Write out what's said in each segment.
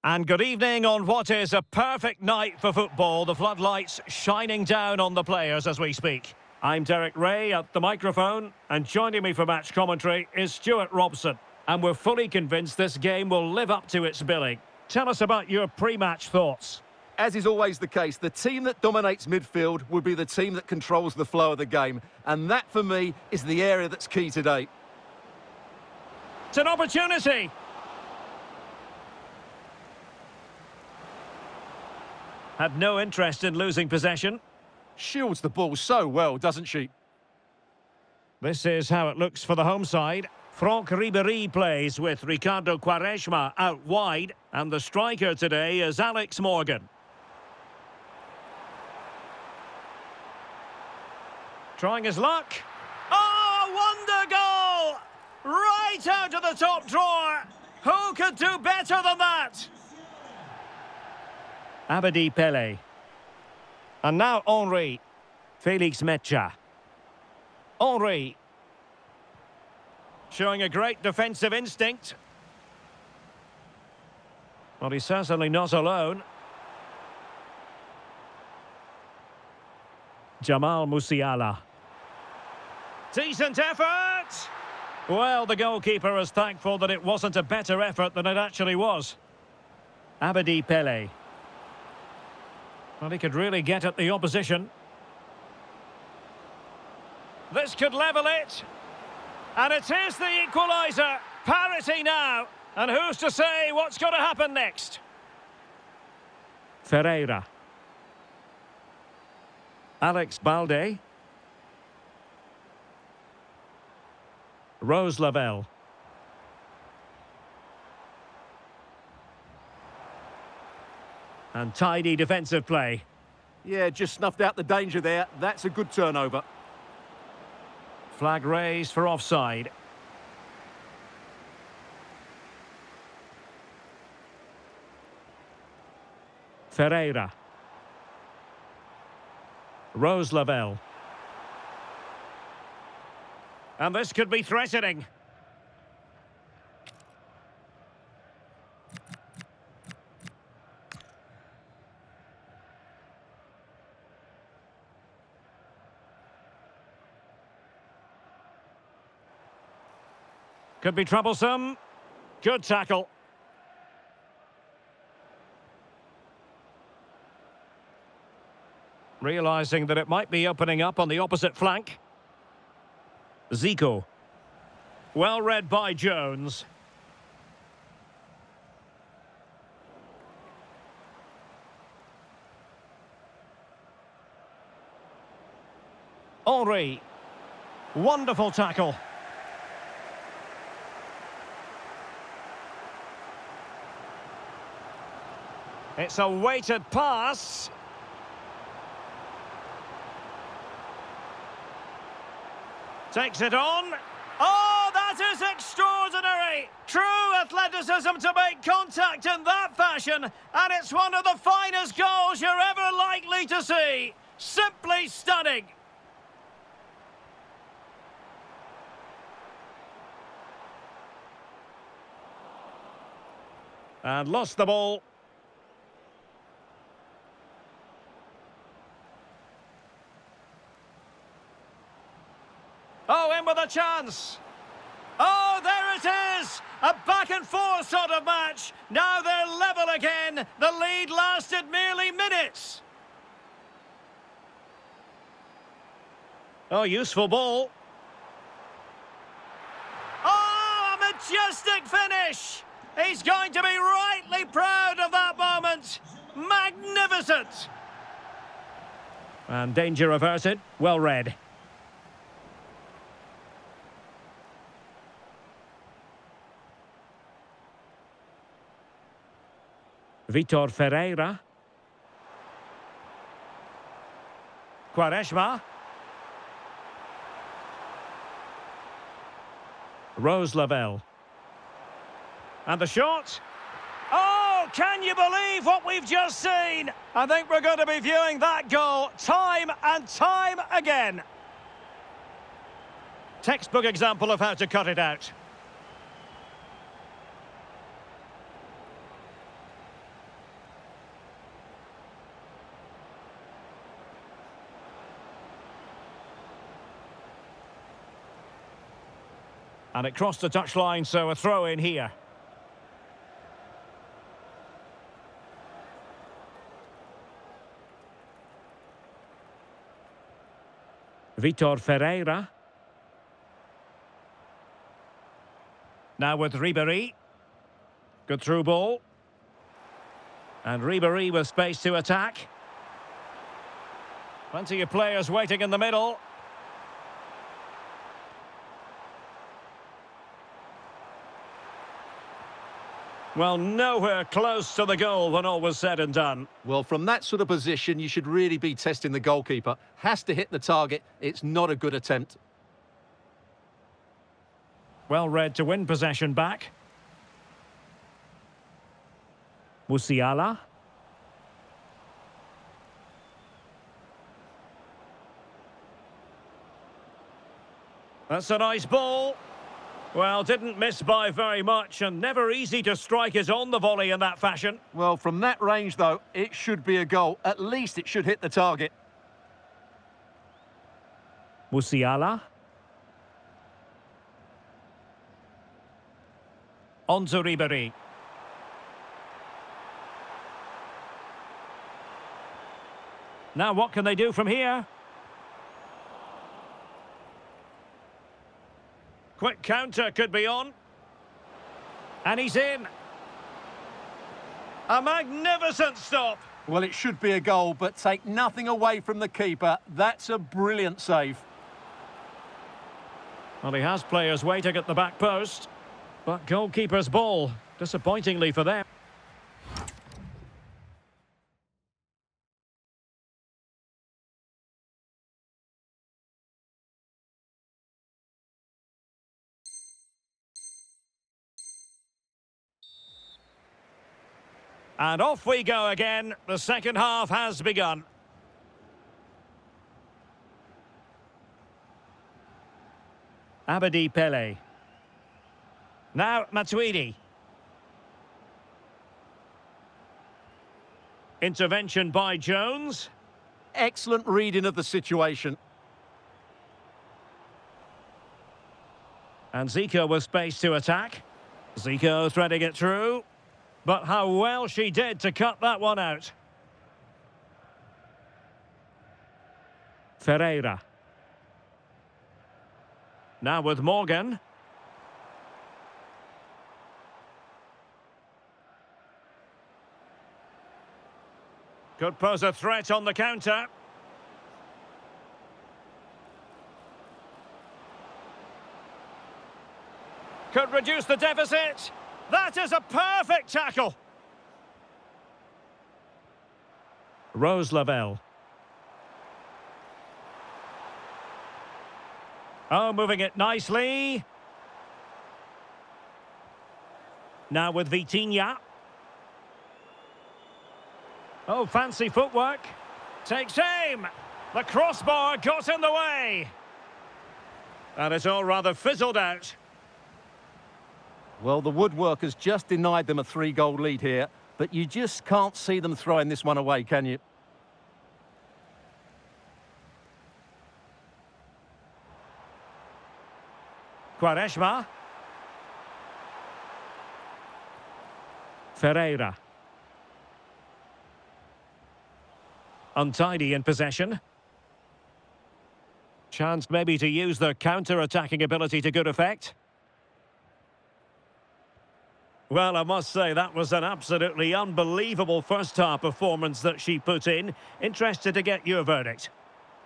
And good evening on what is a perfect night for football. The floodlights shining down on the players as we speak. I'm Derek Ray at the microphone, and joining me for match commentary is Stuart Robson. And we're fully convinced this game will live up to its billing. Tell us about your pre-match thoughts. As is always the case, the team that dominates midfield will be the team that controls the flow of the game. And that, for me, is the area that's key today. It's an opportunity. Had no interest in losing possession. Shields the ball so well, doesn't she? This is how it looks for the home side. Franck Ribéry plays with Ricardo Quaresma out wide. And the striker today is Alex Morgan. Trying his luck. Oh, wonder goal! Right out of the top drawer. Who could do better than that? Abedi Pele. And now Henry. Felix Mecha. Henry. Showing a great defensive instinct. Well, he's certainly not alone. Jamal Musiala. Decent effort! Well, the goalkeeper is thankful that it wasn't a better effort than it actually was. Abedi Pele. Well, he could really get at the opposition. This could level it. And it is the equaliser. Parity now. And who's to say what's going to happen next? Ferreira. Alex Balde. Rose Lavelle. And tidy defensive play. Yeah, just snuffed out the danger there. That's a good turnover. Flag raised for offside. Ferreira. Rose Lavelle. And this could be threatening. Could be troublesome. Good tackle. Realising that it might be opening up on the opposite flank. Zico. Well read by Jones. Henry. Wonderful tackle. It's a weighted pass. Takes it on. Oh, that is extraordinary! True athleticism to make contact in that fashion, and it's one of the finest goals you're ever likely to see. Simply stunning. And lost the ball. Oh, in with a chance. Oh, there it is. A back and forth sort of match. Now they're level again. The lead lasted merely minutes. Oh, useful ball. Oh, a majestic finish. He's going to be rightly proud of that moment. Magnificent. And danger averted. Well read. Vitor Ferreira. Quaresma. Rose Lavelle. And the shot. Oh, can you believe what we've just seen? I think we're going to be viewing that goal time and time again. Textbook example of how to cut it out. And it crossed the touchline, so a throw in here. Vitor Ferreira. Now with Ribéry. Good through ball. And Ribéry with space to attack. Plenty of players waiting in the middle. Well, nowhere close to the goal when all was said and done. Well, from that sort of position, you should really be testing the goalkeeper. Has to hit the target. It's not a good attempt. Well read to win possession back. Musiala. That's a nice ball. Well, didn't miss by very much, and never easy to strike it on the volley in that fashion. Well, from that range, though, it should be a goal. At least it should hit the target. Musiala. On to Ribéry. Now, what can they do from here? Quick counter could be on. And he's in. A magnificent stop. Well, it should be a goal, but take nothing away from the keeper. That's a brilliant save. Well, he has players waiting at the back post. But goalkeeper's ball, disappointingly for them. And off we go again. The second half has begun. Abedi Pele. Now Matuidi. Intervention by Jones. Excellent reading of the situation. And Zico with space to attack. Zico threading it through. But how well she did to cut that one out. Ferreira. Now with Morgan. Could pose a threat on the counter. Could reduce the deficit. That is a perfect tackle. Rose Lavelle. Oh, moving it nicely. Now with Vitinha. Oh, fancy footwork. Takes aim. The crossbar got in the way. And it's all rather fizzled out. Well, the woodwork has just denied them a 3-goal lead here, but you just can't see them throwing this one away, can you? Quaresma. Ferreira. Untidy in possession. Chance maybe to use their counter-attacking ability to good effect. Well, I must say, that was an absolutely unbelievable first-half performance that she put in. Interested to get your verdict.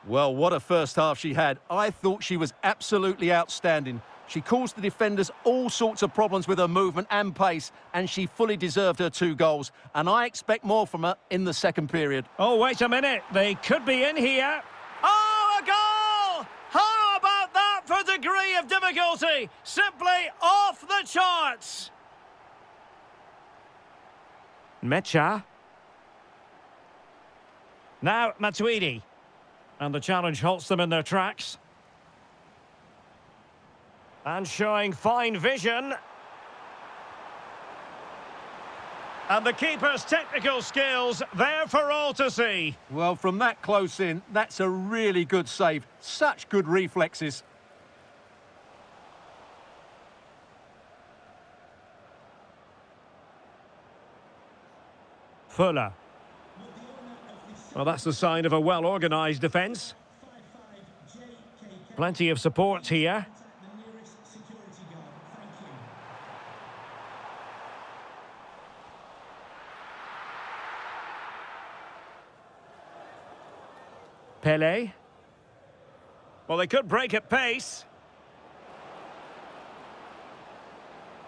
Well, what a first half she had. I thought she was absolutely outstanding. She caused the defenders all sorts of problems with her movement and pace, and she fully deserved her 2 goals. And I expect more from her in the second period. Oh, wait a minute. They could be in here. Oh, a goal! How about that for degree of difficulty? Simply off the charts. Mecha. Now Matuidi. And the challenge halts them in their tracks. And showing fine vision. And the keeper's technical skills there for all to see. Well, from that close in, that's a really good save. Such good reflexes. Fuller. Well, that's the sign of a well-organised defence. Plenty of support here. Pele. Well, they could break at pace.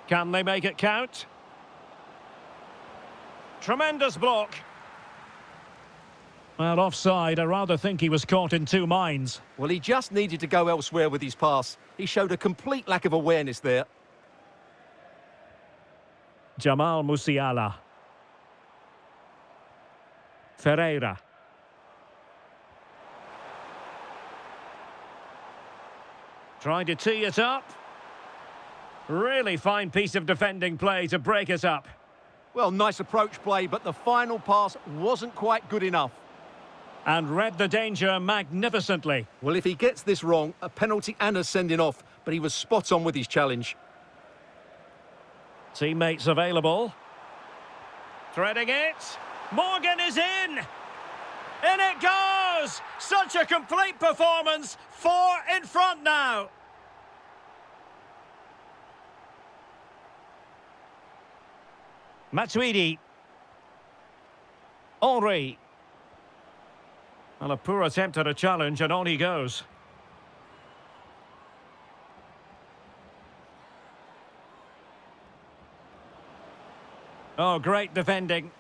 Can they make it count? Tremendous block. Well, offside. I rather think he was caught in two minds. Well, he just needed to go elsewhere with his pass. He showed a complete lack of awareness there. Jamal Musiala. Ferreira. Trying to tee it up. Really fine piece of defending play to break it up. Well, nice approach play, but the final pass wasn't quite good enough. And read the danger magnificently. Well, if he gets this wrong, a penalty and a sending off, but he was spot on with his challenge. Teammates available. Threading it. Morgan is in. In it goes! Such a complete performance. 4 in front now. Matuidi. Henry. Well, a poor attempt at a challenge, and on he goes. Oh, great defending.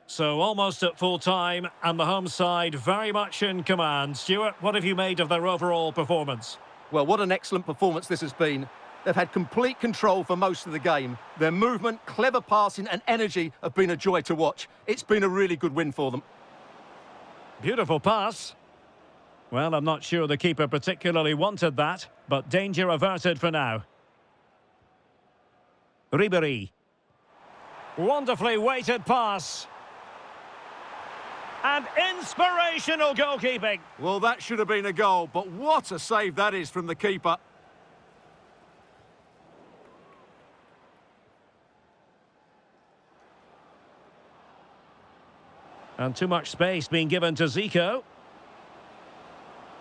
So almost at full time, and the home side very much in command. Stuart, what have you made of their overall performance? Well, what an excellent performance this has been. They've had complete control for most of the game. Their movement, clever passing and energy have been a joy to watch. It's been a really good win for them. Beautiful pass. Well, I'm not sure the keeper particularly wanted that, but danger averted for now. Ribéry. Wonderfully weighted pass. And inspirational goalkeeping. Well, that should have been a goal, but what a save that is from the keeper. And too much space being given to Zico.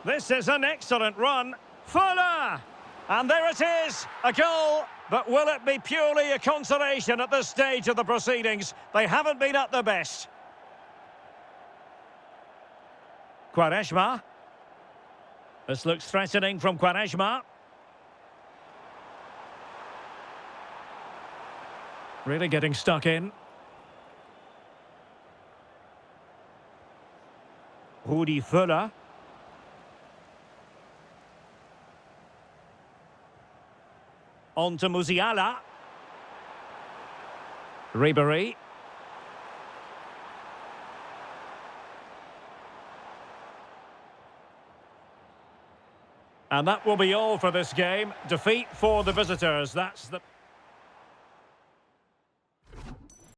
This is an excellent run. Fuller! And there it is, a goal. But will it be purely a consolation at this stage of the proceedings? They haven't been at their best. Quaresma. This looks threatening from Quaresma. Really getting stuck in. Rudi Fuller. On to Musiala. Ribéry. And that will be all for this game. Defeat for the visitors. That's the...